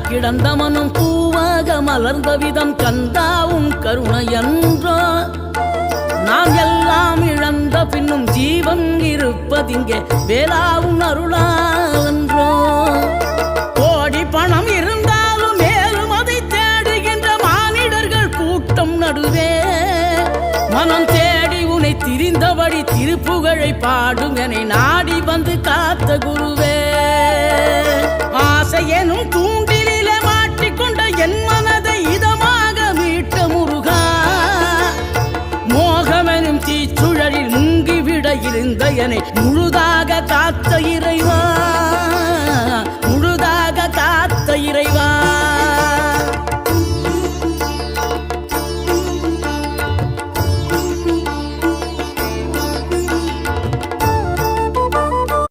கிடந்த மனம் பூவாக மலர்ந்த விதம் கந்தாவும் கருணையன்றோ நாம் எல்லாம் இழந்த பின்னும் ஜீவன் இருப்பதிங்கே வேளாவும் அருளான்றோ கோடி பணம் இருந்தாலும் மேலும் அதை தேடுகின்ற மானிடர்கள் கூட்டம் நடுவே மனம் தேடி உனை திரிந்தபடி திருப்புகழை பாடும் என நாடி வந்த